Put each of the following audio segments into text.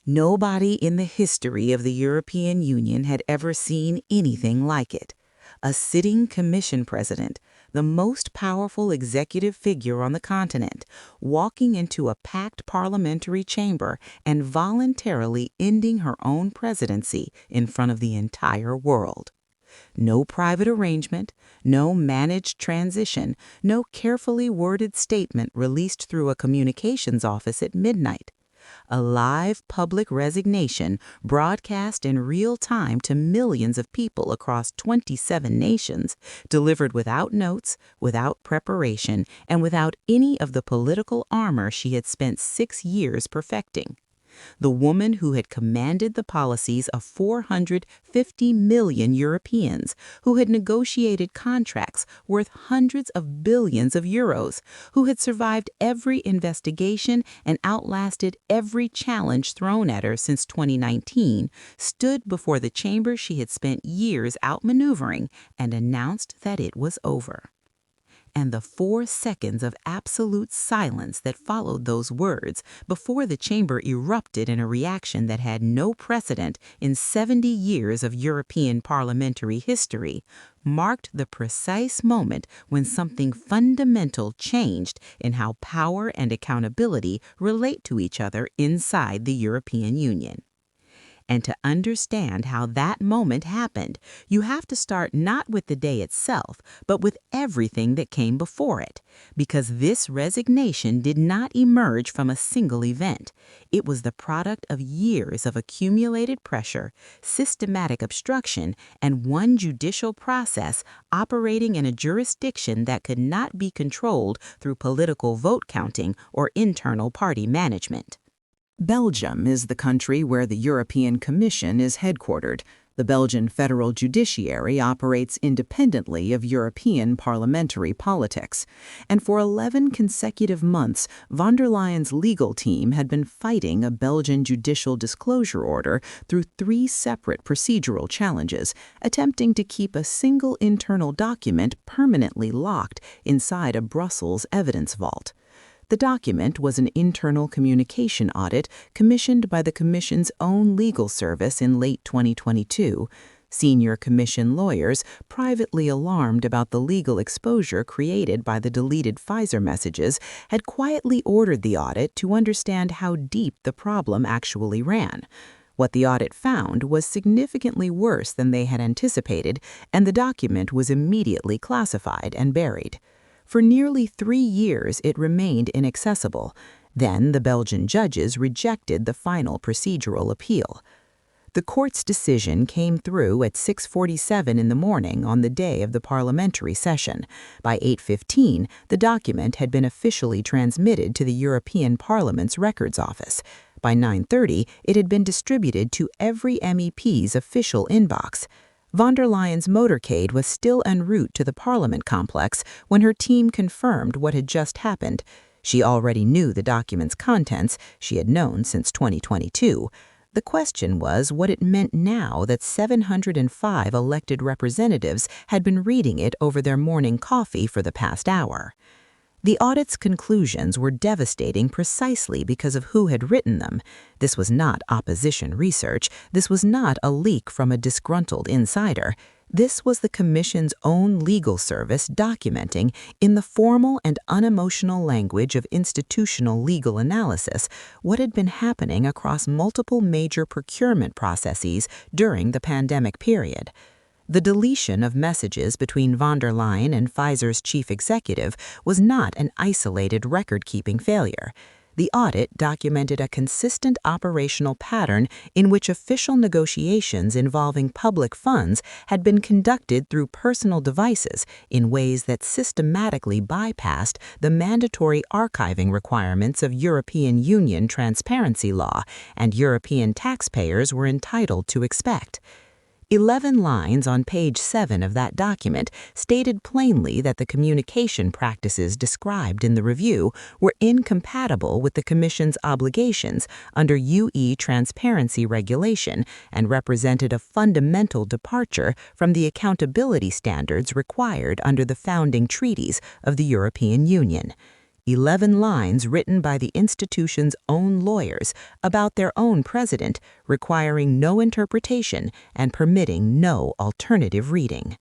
Nobody in the history of the European Union had ever seen anything like it. A sitting commission president, the most powerful executive figure on the continent, walking into a packed parliamentary chamber and voluntarily ending her own presidency in front of the entire world. No private arrangement, no managed transition, no carefully worded statement released through a communications office at midnight. A live public resignation broadcast in real time to millions of people across 27 nations, delivered without notes, without preparation, and without any of the political armor she had spent 6 years perfecting. The woman who had commanded the policies of 450 million Europeans, who had negotiated contracts worth hundreds of billions of euros, who had survived every investigation and outlasted every challenge thrown at her since 2019, stood before the chamber she had spent years outmaneuvering and announced that it was over. And the 4 seconds of absolute silence that followed those words before the chamber erupted in a reaction that had no precedent in 70 years of European parliamentary history marked the precise moment when something fundamental changed in how power and accountability relate to each other inside the European Union. And to understand how that moment happened, you have to start not with the day itself, but with everything that came before it. Because this resignation did not emerge from a single event. It was the product of years of accumulated pressure, systematic obstruction, and one judicial process operating in a jurisdiction that could not be controlled through political vote counting or internal party management. Belgium is the country where the European Commission is headquartered. The Belgian federal judiciary operates independently of European parliamentary politics. And for 11 consecutive months, von der Leyen's legal team had been fighting a Belgian judicial disclosure order through 3 separate procedural challenges, attempting to keep a single internal document permanently locked inside a Brussels evidence vault. The document was an internal communication audit commissioned by the Commission's own legal service in late 2022. Senior Commission lawyers, privately alarmed about the legal exposure created by the deleted Pfizer messages, had quietly ordered the audit to understand how deep the problem actually ran. What the audit found was significantly worse than they had anticipated, and the document was immediately classified and buried. For nearly 3 years, it remained inaccessible. Then the Belgian judges rejected the final procedural appeal. The court's decision came through at 6:47 in the morning on the day of the parliamentary session. By 8:15, the document had been officially transmitted to the European Parliament's Records Office. By 9:30, it had been distributed to every MEP's official inbox. Von der Leyen's motorcade was still en route to the Parliament complex when her team confirmed what had just happened. She already knew the document's contents. She had known since 2022. The question was what it meant now that 705 elected representatives had been reading it over their morning coffee for the past hour. The audit's conclusions were devastating precisely because of who had written them. This was not opposition research. This was not a leak from a disgruntled insider. This was the Commission's own legal service documenting, in the formal and unemotional language of institutional legal analysis, what had been happening across multiple major procurement processes during the pandemic period. The deletion of messages between von der Leyen and Pfizer's chief executive was not an isolated record-keeping failure. The audit documented a consistent operational pattern in which official negotiations involving public funds had been conducted through personal devices in ways that systematically bypassed the mandatory archiving requirements of European Union transparency law and European taxpayers were entitled to expect. 11 lines on page 7 of that document stated plainly that the communication practices described in the review were incompatible with the Commission's obligations under UE transparency regulation and represented a fundamental departure from the accountability standards required under the founding treaties of the European Union. 11 lines written by the institution's own lawyers about their own president, requiring no interpretation and permitting no alternative reading.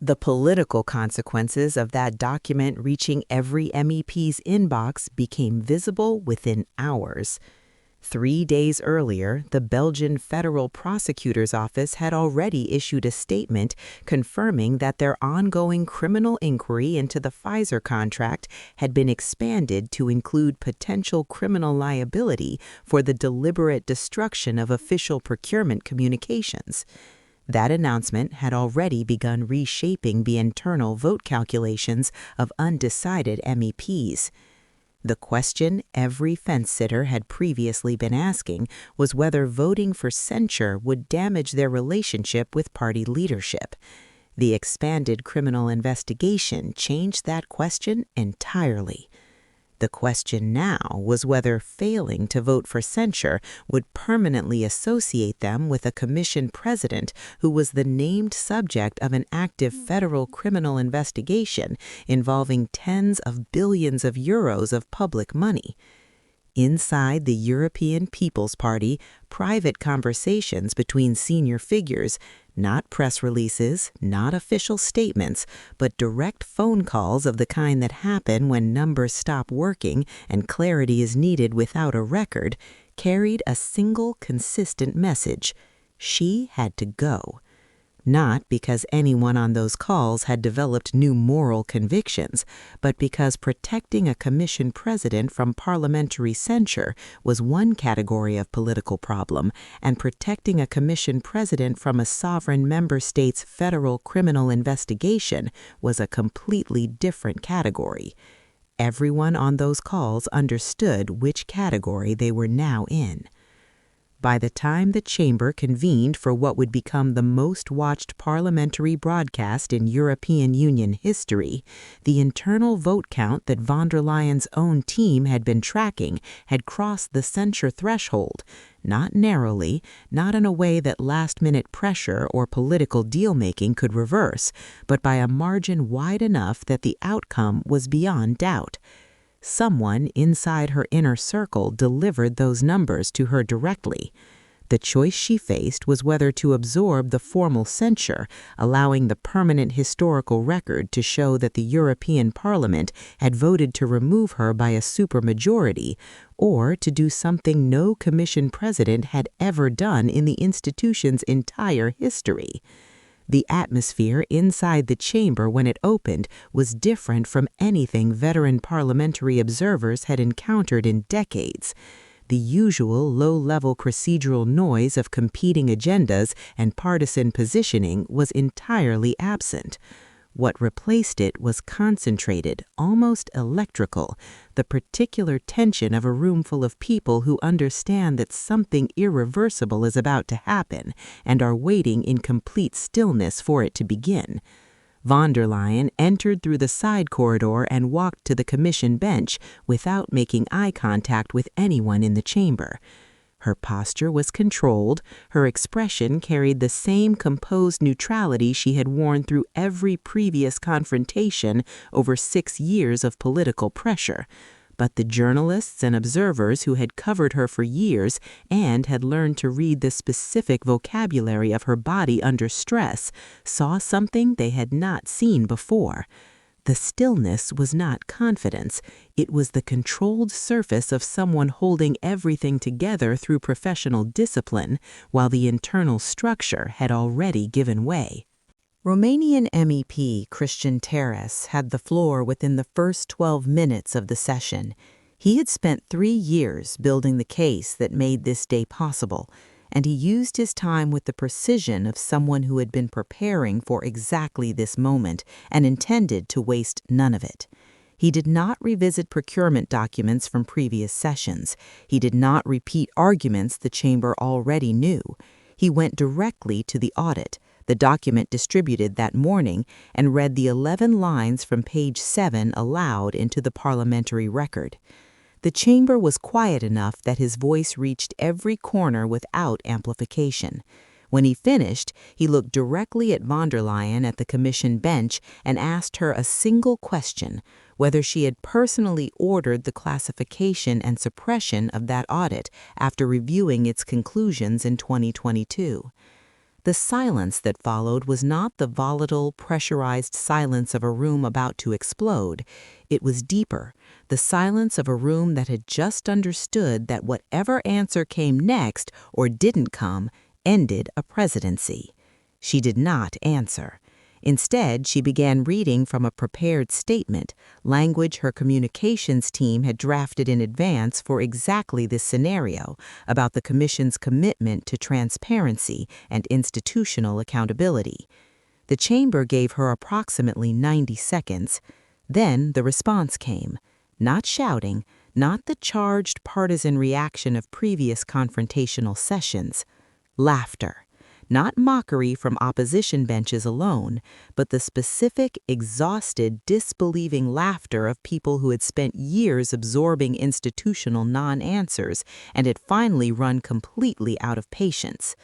The political consequences of that document reaching every MEP's inbox became visible within hours. 3 days earlier, the Belgian Federal Prosecutor's Office had already issued a statement confirming that their ongoing criminal inquiry into the Pfizer contract had been expanded to include potential criminal liability for the deliberate destruction of official procurement communications. That announcement had already begun reshaping the internal vote calculations of undecided MEPs. The question every fence-sitter had previously been asking was whether voting for censure would damage their relationship with party leadership. The expanded criminal investigation changed that question entirely. The question now was whether failing to vote for censure would permanently associate them with a commission president who was the named subject of an active federal criminal investigation involving tens of billions of euros of public money. Inside the European People's Party, private conversations between senior figures, not press releases, not official statements, but direct phone calls of the kind that happen when numbers stop working and clarity is needed without a record, carried a single consistent message: she had to go. Not because anyone on those calls had developed new moral convictions, but because protecting a commission president from parliamentary censure was one category of political problem, and protecting a commission president from a sovereign member state's federal criminal investigation was a completely different category. Everyone on those calls understood which category they were now in. By the time the chamber convened for what would become the most watched parliamentary broadcast in European Union history, the internal vote count that von der Leyen's own team had been tracking had crossed the censure threshold, not narrowly, not in a way that last-minute pressure or political deal-making could reverse, but by a margin wide enough that the outcome was beyond doubt. Someone inside her inner circle delivered those numbers to her directly. The choice she faced was whether to absorb the formal censure, allowing the permanent historical record to show that the European Parliament had voted to remove her by a supermajority, or to do something no Commission president had ever done in the institution's entire history. The atmosphere inside the chamber when it opened was different from anything veteran parliamentary observers had encountered in decades. The usual low-level procedural noise of competing agendas and partisan positioning was entirely absent. What replaced it was concentrated, almost electrical, the particular tension of a room full of people who understand that something irreversible is about to happen and are waiting in complete stillness for it to begin. Von der Leyen entered through the side corridor and walked to the commission bench without making eye contact with anyone in the chamber. Her posture was controlled, her expression carried the same composed neutrality she had worn through every previous confrontation over 6 years of political pressure. But the journalists and observers who had covered her for years and had learned to read the specific vocabulary of her body under stress saw something they had not seen before. The stillness was not confidence. It was the controlled surface of someone holding everything together through professional discipline, while the internal structure had already given way. Romanian MEP Cristian Teres had the floor within the first 12 minutes of the session. He had spent 3 years building the case that made this day possible, and he used his time with the precision of someone who had been preparing for exactly this moment and intended to waste none of it. He did not revisit procurement documents from previous sessions. He did not repeat arguments the chamber already knew. He went directly to the audit, the document distributed that morning, and read the 11 lines from page 7 aloud into the parliamentary record. The chamber was quiet enough that his voice reached every corner without amplification. When he finished, he looked directly at von der Leyen at the commission bench and asked her a single question: whether she had personally ordered the classification and suppression of that audit after reviewing its conclusions in 2022. The silence that followed was not the volatile, pressurized silence of a room about to explode. It was deeper, the silence of a room that had just understood that whatever answer came next or didn't come ended a presidency. She did not answer. Instead, she began reading from a prepared statement, language her communications team had drafted in advance for exactly this scenario, about the Commission's commitment to transparency and institutional accountability. The chamber gave her approximately 90 seconds. Then the response came. Not shouting, not the charged partisan reaction of previous confrontational sessions. Laughter. Not mockery from opposition benches alone, but the specific, exhausted, disbelieving laughter of people who had spent years absorbing institutional non-answers and had finally run completely out of patience.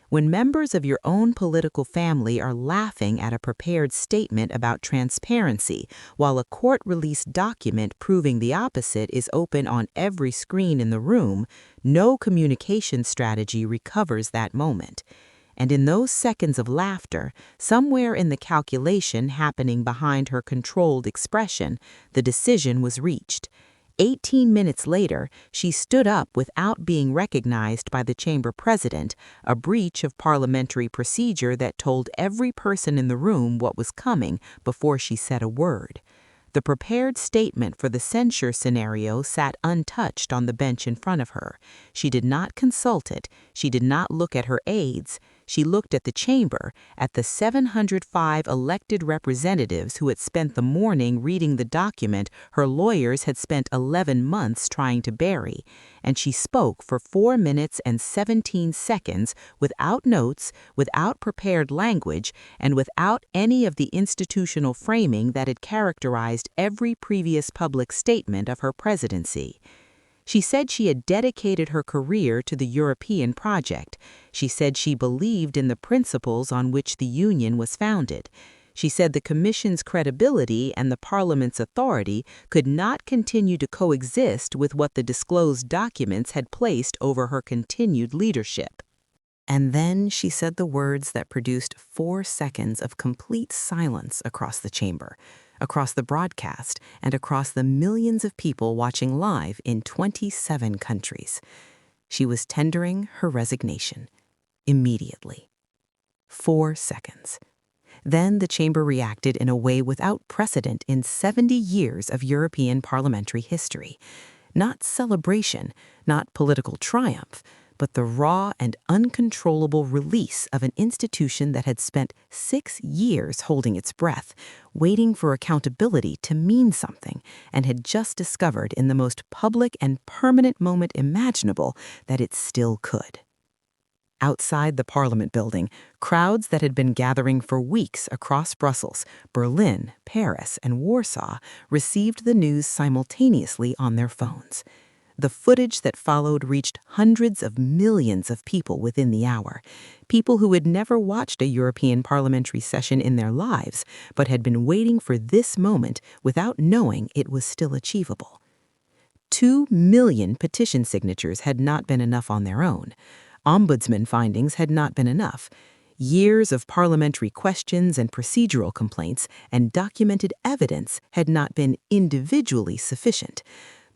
When members of your own political family are laughing at a prepared statement about transparency, while a court-released document proving the opposite is open on every screen in the room, no communication strategy recovers that moment. And in those seconds of laughter, somewhere in the calculation happening behind her controlled expression, the decision was reached. 18 minutes later, she stood up without being recognized by the chamber president, a breach of parliamentary procedure that told every person in the room what was coming before she said a word. The prepared statement for the censure scenario sat untouched on the bench in front of her. She did not consult it. She did not look at her aides. She looked at the chamber, at the 705 elected representatives who had spent the morning reading the document her lawyers had spent 11 months trying to bury, and she spoke for 4 minutes and 17 seconds without notes, without prepared language, and without any of the institutional framing that had characterized every previous public statement of her presidency. She said she had dedicated her career to the European project. She said she believed in the principles on which the Union was founded. She said the Commission's credibility and the Parliament's authority could not continue to coexist with what the disclosed documents had placed over her continued leadership. And then she said the words that produced 4 seconds of complete silence across the chamber, across the broadcast, and across the millions of people watching live in 27 countries. She was tendering her resignation. Immediately. 4 seconds. Then the chamber reacted in a way without precedent in 70 years of European parliamentary history. Not celebration, not political triumph, but the raw and uncontrollable release of an institution that had spent 6 years holding its breath, waiting for accountability to mean something, and had just discovered in the most public and permanent moment imaginable that it still could. Outside the Parliament building, crowds that had been gathering for weeks across Brussels, Berlin, Paris, and Warsaw received the news simultaneously on their phones. The footage that followed reached hundreds of millions of people within the hour, people who had never watched a European parliamentary session in their lives, but had been waiting for this moment without knowing it was still achievable. 2 million petition signatures had not been enough on their own. Ombudsman findings had not been enough. Years of parliamentary questions and procedural complaints and documented evidence had not been individually sufficient.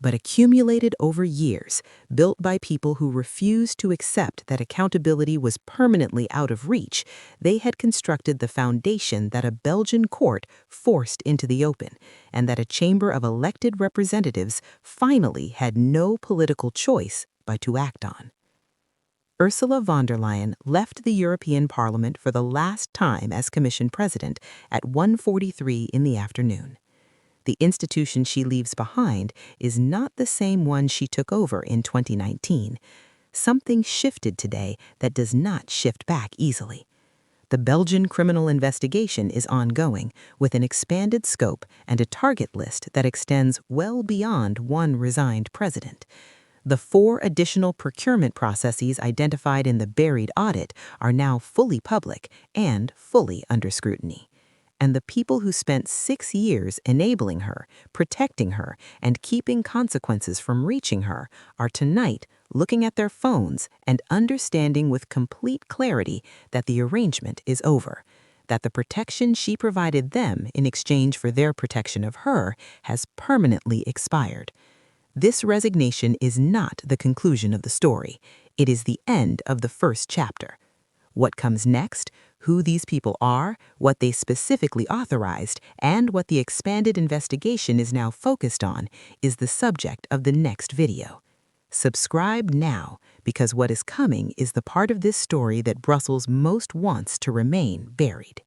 But accumulated over years, built by people who refused to accept that accountability was permanently out of reach, they had constructed the foundation that a Belgian court forced into the open, and that a chamber of elected representatives finally had no political choice but to act on. Ursula von der Leyen left the European Parliament for the last time as Commission President at 1:43 in the afternoon. The institution she leaves behind is not the same one she took over in 2019. Something shifted today that does not shift back easily. The Belgian criminal investigation is ongoing, with an expanded scope and a target list that extends well beyond one resigned president. The 4 additional procurement processes identified in the buried audit are now fully public and fully under scrutiny. And the people who spent 6 years enabling her, protecting her, and keeping consequences from reaching her are tonight looking at their phones and understanding with complete clarity that the arrangement is over, that the protection she provided them in exchange for their protection of her has permanently expired. This resignation is not the conclusion of the story. It is the end of the first chapter. What comes next, who these people are, what they specifically authorized, and what the expanded investigation is now focused on is the subject of the next video. Subscribe now, because what is coming is the part of this story that Brussels most wants to remain buried.